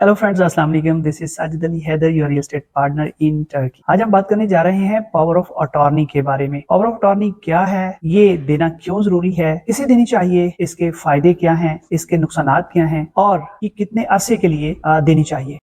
Hello friends, अस्सलाम वालेकुम। This is Sajid Ali Haider, your real estate partner in Turkey. आज हम बात करने जा रहे हैं पावर ऑफ अटॉर्नी के बारे में। पावर ऑफ अटॉर्नी क्या है, ये देना क्यों जरूरी है, किसे देनी चाहिए, इसके फायदे क्या हैं, इसके नुकसानात क्या हैं और ये कितने अरसे के लिए देनी चाहिए।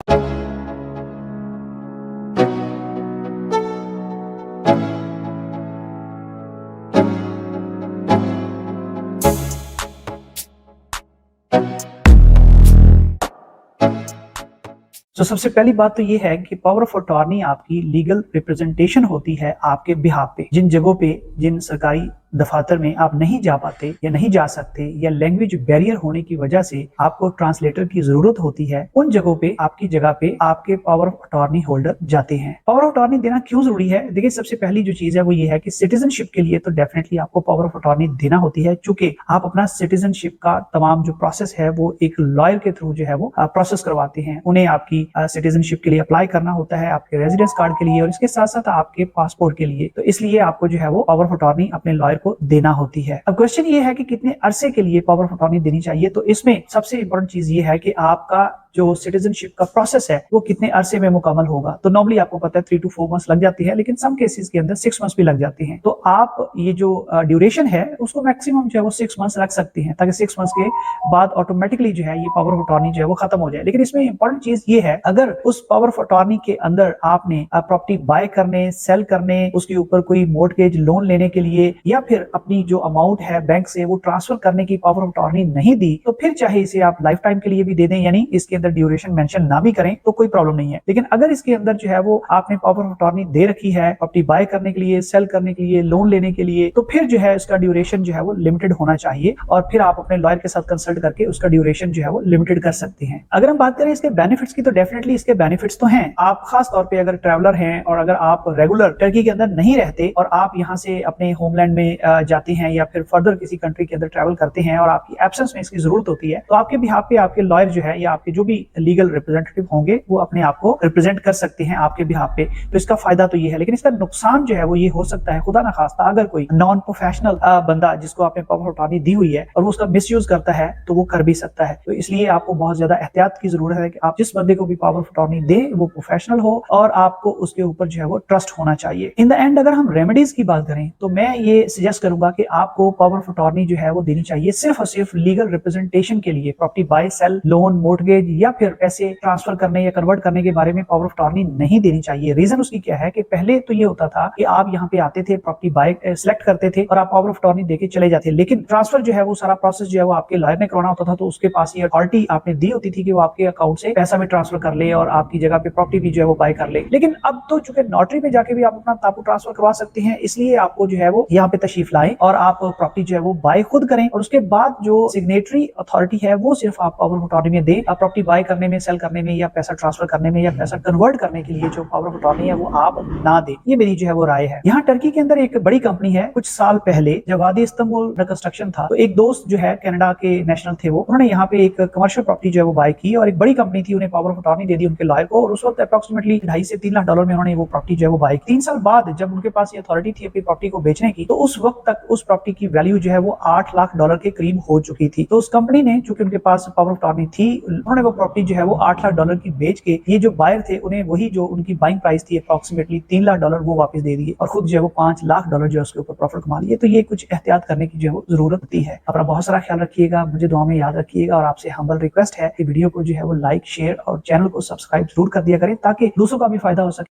तो सबसे पहली बात तो ये है कि पावर ऑफ अटॉर्नी आपकी लीगल रिप्रेजेंटेशन होती है आपके बिहाफ पे। जिन जगहों पे, जिन सरकारी दफातर में आप नहीं जा पाते या नहीं जा सकते या लैंग्वेज बैरियर होने की वजह से आपको ट्रांसलेटर की जरूरत होती है, उन जगहों पे आपकी जगह पे आपके पावर ऑफ अटॉर्नी होल्डर जाते हैं। पावर ऑफ अटॉर्नी देना क्यों जरूरी है? देखिए, सबसे पहली जो चीज है वो ये है कि सिटीजनशिप के लिए तो डेफिनेटली आपको पावर ऑफ अटॉर्नी देना होती है, चूंकि आप अपना सिटीजनशिप का तमाम जो प्रोसेस है वो एक लॉयर के थ्रू जो है वो प्रोसेस करवाते हैं। उन्हें आपकी सिटीजनशिप के लिए अप्लाई करना होता है, आपके रेजिडेंस कार्ड के लिए और इसके साथ साथ आपके पासपोर्ट के लिए। तो इसलिए आपको जो है वो पावर ऑफ अटॉर्नी अपने लॉयर को देना होती है। अब क्वेश्चन ये है कि कितने अरसे के लिए पावर ऑफ अटॉर्नी देनी चाहिए। तो इसमें सबसे इंपॉर्टेंट चीज ये है कि आपका जो सिटीजनशिप का प्रोसेस है वो कितने अरसे में मुकम्मल होगा। तो नॉर्मली आपको पता है 3 to 4 मंथ्स लग जाती है, लेकिन सम केसेस के अंदर 6 मंथ्स भी लग जाते हैं। तो आप ये जो ड्यूरेशन है उसको मैक्सिमम जो है वो 6 मंथ्स रख सकते हैं, ताकि 6 मंथ्स के बाद ऑटोमेटिकली जो है ये पावर ऑफ अटॉर्नी जो है वो खत्म हो जाए। लेकिन इसमें इंपॉर्टेंट चीज ये है, अगर उस पावर ऑफ अटॉर्नी के अंदर आपने प्रॉपर्टी बाय करने, सेल करने, उसके ऊपर कोई मोर्टगेज लोन लेने के लिए या फिर अपनी जो अमाउंट है बैंक से वो ट्रांसफर करने की पावर ऑफ अटॉर्नी नहीं दी, तो फिर चाहे इसे आप लाइफ टाइम के लिए भी दे दें, यानी इसके अंदर ड्यूरेशन मेंशन ना भी करें तो कोई प्रॉब्लम नहीं है। लेकिन अगर इसके अंदर जो है वो आपने पावर ऑफ अटॉर्नी दे रखी है प्रॉपर्टी बाय करने के लिए, सेल करने के लिए, लोन लेने के लिए, तो फिर जो है इसका ड्यूरेशन जो है वो लिमिटेड होना चाहिए और फिर आप अपने लॉयर के साथ कंसल्ट करके उसका ड्यूरेशन जो है वो लिमिटेड कर सकते हैं। अगर हम बात करें इसके बेनिफिट्स की, तो डेफिनेटली इसके बेनिफिट्स तो हैं। आप खास तौर पे अगर ट्रैवलर हैं और अगर आप रेगुलर टर्की के अंदर नहीं रहते और आप यहाँ से अपने होमलैंड में जाते हैं या फिर फर्दर किसी कंट्री के अंदर ट्रैवल करते हैं और आपकी एब्सेंस में इसकी जरूरत होती है, तो आपके बिहाफ पे आपके लॉयर जो है या आपके जो भी लीगल रिप्रेजेंटेटिव होंगे वो अपने आप को रिप्रेजेंट कर सकते हैं आपके बिहाफ पे। तो इसका फायदा तो ये है। लेकिन इसका नुकसान जो है वो ये हो सकता है, खुदा ना खास्ता अगर कोई नॉन प्रोफेशनल बंदा जिसको आपने पावर ऑफ अटॉर्नी दी हुई है और वो उसका मिसयूज करता है तो वो कर भी सकता है। तो इसलिए आपको बहुत ज्यादा एहतियात की जरूरत है कि आप जिस बंदे को भी पावर ऑफ अटॉर्नी दें वो प्रोफेशनल हो और आपको उसके ऊपर जो है वो ट्रस्ट होना चाहिए। इन द एंड अगर हम रेमेडीज की बात करें तो मैं ये सजेस्ट करूंगा कि आपको पावर ऑफ अटॉर्नी जो है वो देनी चाहिए सिर्फ और सिर्फ लीगल रिप्रेजेंटेशन के लिए। Property buy, sell, loan, mortgage या फिर पैसे ट्रांसफर करने या कन्वर्ट करने के बारे में पावर ऑफ अटॉर्नी नहीं देनी चाहिए। रीजन उसकी क्या है कि पहले तो ये होता था कि आप यहाँ पे आते थे, प्रॉपर्टी बाय सेलेक्ट करते थे और आप पावर ऑफ अटॉर्नी देके चले जाते, लेकिन ट्रांसफर जो है वो सारा प्रोसेस जो है वो आपके लॉयर ने करवाना होता था। तो उसके पास ये अथॉरिटी आपने दी होती थी कि वो आपके अकाउंट से पैसा भी ट्रांसफर कर ले और आपकी जगह पे प्रॉपर्टी भी जो है वो बाय कर ले। लेकिन अब तो चूंकि नोटरी पे जाके भी आप अपना ताबू ट्रांसफर करवा सकते हैं, इसलिए आपको जो है वो यहाँ पे तशरीफ लाएं और आप प्रॉपर्टी जो है वो बाय खुद करें और उसके बाद जो सिग्नेटरी अथॉरिटी है वो सिर्फ आप पावर ऑफ अटॉर्नी में दें। प्रॉपर्टी बाय करने में, सेल करने में या पैसा ट्रांसफर करने में या पैसा कन्वर्ट करने के लिए जो पावर ऑफ अटॉर्नी है वो आप ना दें। ये मेरी जो है वो राय है। यहाँ टर्की के अंदर एक बड़ी कंपनी है, कुछ साल पहले जब वादी इस्तांबुल कंस्ट्रक्शन था तो एक दोस्त जो है कनाडा के नेशनल थे, वो उन्होंने यहाँ पे एक कमर्शियल प्रॉपर्टी जो है वो बाय की और एक बड़ी कंपनी थी, उन्हें पावर ऑफ अटॉर्नी दे दी उनके लॉयर को और उस वक्त अप्रोक्सीमेटली 2.5 से 3 लाख डॉलर में उन्होंने वो प्रॉपर्टी जो है वो बाय की। 3 साल बाद जब उनके पास ये अथॉरिटी थी अपनी प्रॉपर्टी को बेचने की, तो उस वक्त तक उस प्रॉपर्टी की वैल्यू जो है वो 8 लाख डॉलर के करीब हो चुकी थी। तो उस कंपनी ने, चूंकि उनके पास पावर ऑफ अटॉर्नी थी, उन्होंने वो प्रॉपर्टी जो है वो 8 लाख डॉलर की बेच के ये जो बायर थे उन्हें वही जो उनकी बाइंग प्राइस थी अप्रोक्सीमेटली 3 लाख डॉलर वो वापस दे दिए और खुद जो है वो 5 लाख डॉलर जो है उसके ऊपर प्रॉफिट कमा लिए। तो ये कुछ एहतियात करने की जो है वो जरूरत होती है। अपना बहुत सारा ख्याल रखिएगा, मुझे दुआ में याद रखिएगा और आपसे हम्बल रिक्वेस्ट है कि वीडियो को जो है वो लाइक, शेयर और चैनल को सब्सक्राइब जरूर कर दिया करें ताकि दूसरों का भी फायदा हो सके।